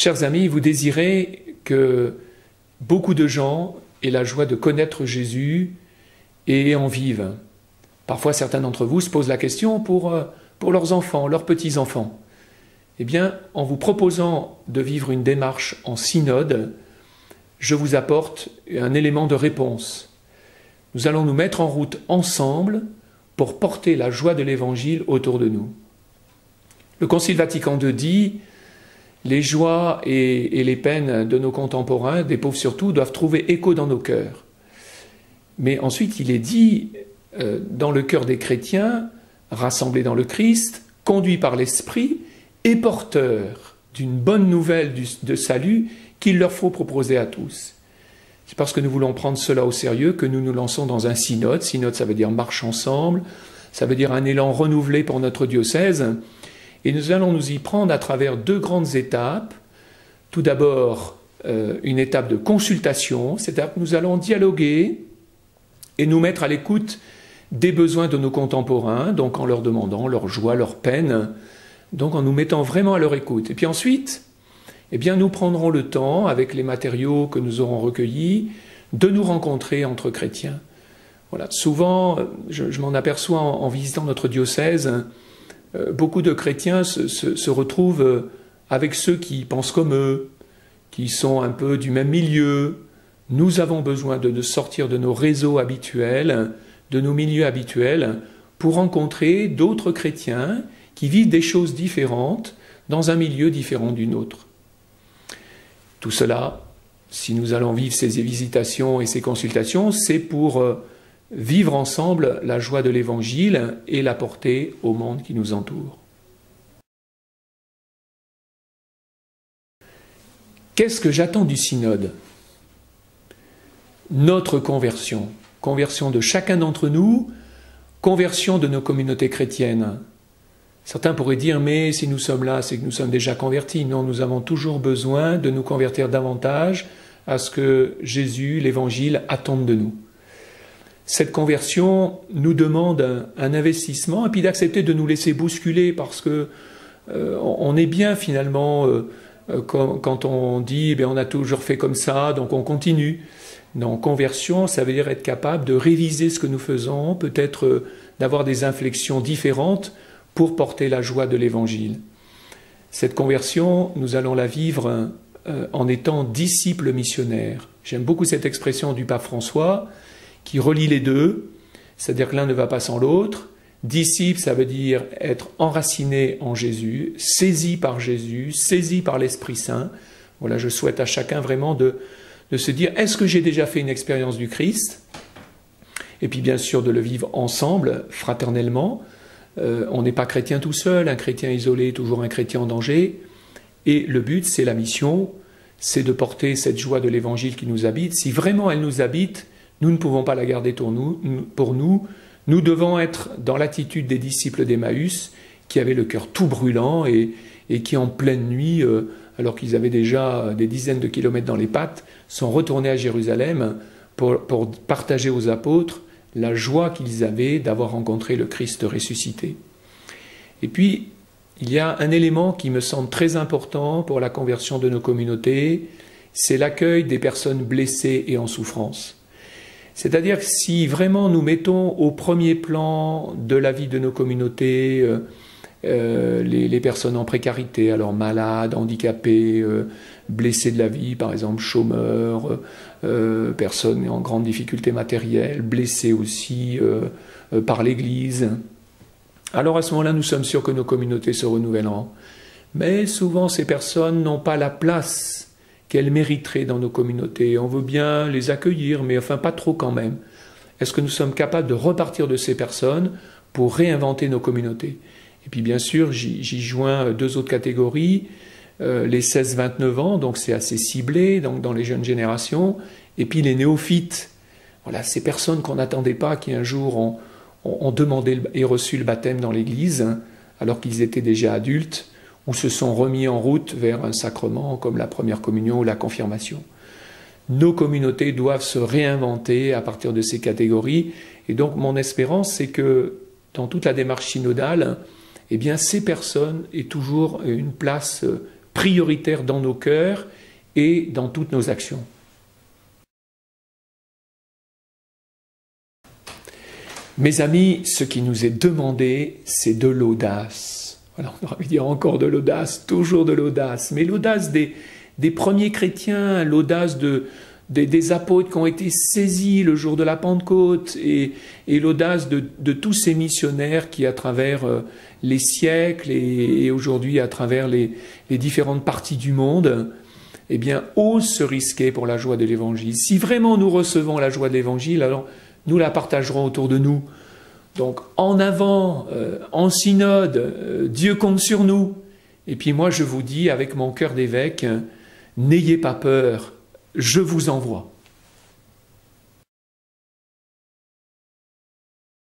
Chers amis, vous désirez que beaucoup de gens aient la joie de connaître Jésus et en vivent. Parfois, certains d'entre vous se posent la question pour leurs enfants, leurs petits-enfants. Eh bien, en vous proposant de vivre une démarche en synode, je vous apporte un élément de réponse. Nous allons nous mettre en route ensemble pour porter la joie de l'Évangile autour de nous. Le Concile Vatican II dit « Les joies et les peines de nos contemporains, des pauvres surtout, doivent trouver écho dans nos cœurs. » Mais ensuite, il est dit dans le cœur des chrétiens, rassemblés dans le Christ, conduits par l'Esprit et porteurs d'une bonne nouvelle de salut qu'il leur faut proposer à tous. C'est parce que nous voulons prendre cela au sérieux que nous nous lançons dans un synode. Synode, ça veut dire marche ensemble, ça veut dire un élan renouvelé pour notre diocèse. Et nous allons nous y prendre à travers deux grandes étapes. Tout d'abord, une étape de consultation, c'est-à-dire que nous allons dialoguer et nous mettre à l'écoute des besoins de nos contemporains, donc en leur demandant leur joie, leur peine, donc en nous mettant vraiment à leur écoute. Et puis ensuite, eh bien, nous prendrons le temps, avec les matériaux que nous aurons recueillis, de nous rencontrer entre chrétiens. Voilà. Souvent, je m'en aperçois en visitant notre diocèse, beaucoup de chrétiens se retrouvent avec ceux qui pensent comme eux, qui sont un peu du même milieu. Nous avons besoin de sortir de nos réseaux habituels, de nos milieux habituels, pour rencontrer d'autres chrétiens qui vivent des choses différentes dans un milieu différent du nôtre. Tout cela, si nous allons vivre ces visitations et ces consultations, c'est pour vivre ensemble la joie de l'Évangile et la porter au monde qui nous entoure. Qu'est-ce que j'attends du synode ? Notre conversion, conversion de chacun d'entre nous, conversion de nos communautés chrétiennes. Certains pourraient dire, mais si nous sommes là, c'est que nous sommes déjà convertis. Non, nous avons toujours besoin de nous convertir davantage à ce que Jésus, l'Évangile, attendent de nous. Cette conversion nous demande un investissement et puis d'accepter de nous laisser bousculer parce que on est bien finalement quand on dit on a toujours fait comme ça, donc on continue. Non, conversion, ça veut dire être capable de réviser ce que nous faisons, peut-être d'avoir des inflexions différentes pour porter la joie de l'Évangile. Cette conversion, nous allons la vivre en étant disciples missionnaires. J'aime beaucoup cette expression du pape François qui relie les deux, c'est-à-dire que l'un ne va pas sans l'autre. Disciple, ça veut dire être enraciné en Jésus, saisi par Jésus, saisi par l'Esprit Saint. Voilà, je souhaite à chacun vraiment de se dire, est-ce que j'ai déjà fait une expérience du Christ? Et puis bien sûr de le vivre ensemble, fraternellement. On n'est pas chrétien tout seul, un chrétien isolé est toujours un chrétien en danger. Et le but, c'est la mission, c'est de porter cette joie de l'Évangile qui nous habite. Si vraiment elle nous habite, nous ne pouvons pas la garder pour nous. Nous devons être dans l'attitude des disciples d'Emmaüs qui avaient le cœur tout brûlant et qui en pleine nuit, alors qu'ils avaient déjà des dizaines de kilomètres dans les pattes, sont retournés à Jérusalem pour partager aux apôtres la joie qu'ils avaient d'avoir rencontré le Christ ressuscité. Et puis, il y a un élément qui me semble très important pour la conversion de nos communautés, c'est l'accueil des personnes blessées et en souffrance. C'est-à-dire que si vraiment nous mettons au premier plan de la vie de nos communautés les personnes en précarité, alors malades, handicapées, blessés de la vie, par exemple chômeurs, personnes en grande difficulté matérielle, blessés aussi par l'Église. Alors à ce moment-là, nous sommes sûrs que nos communautés se renouvelleront. Mais souvent, ces personnes n'ont pas la place qu'elles mériteraient dans nos communautés. On veut bien les accueillir, mais enfin pas trop quand même. Est-ce que nous sommes capables de repartir de ces personnes pour réinventer nos communautés? Et puis bien sûr, j'y joins deux autres catégories, les 16-29 ans, donc c'est assez ciblé donc dans les jeunes générations, et puis les néophytes. Voilà, ces personnes qu'on n'attendait pas, qui un jour ont demandé et reçu le baptême dans l'Église, hein, alors qu'ils étaient déjà adultes, ou se sont remis en route vers un sacrement comme la première communion ou la confirmation. Nos communautés doivent se réinventer à partir de ces catégories, et donc mon espérance, c'est que dans toute la démarche synodale, eh bien, ces personnes aient toujours une place prioritaire dans nos cœurs et dans toutes nos actions. Mes amis, ce qui nous est demandé, c'est de l'audace. Voilà, on aurait pu dire encore de l'audace, toujours de l'audace, mais l'audace des premiers chrétiens, l'audace des apôtres qui ont été saisis le jour de la Pentecôte et l'audace de tous ces missionnaires qui, à travers les siècles et aujourd'hui à travers les différentes parties du monde, eh bien, osent se risquer pour la joie de l'Évangile. Si vraiment nous recevons la joie de l'Évangile, alors nous la partagerons autour de nous. Donc, en avant, en synode, Dieu compte sur nous. Et puis moi, je vous dis, avec mon cœur d'évêque, n'ayez pas peur, je vous envoie.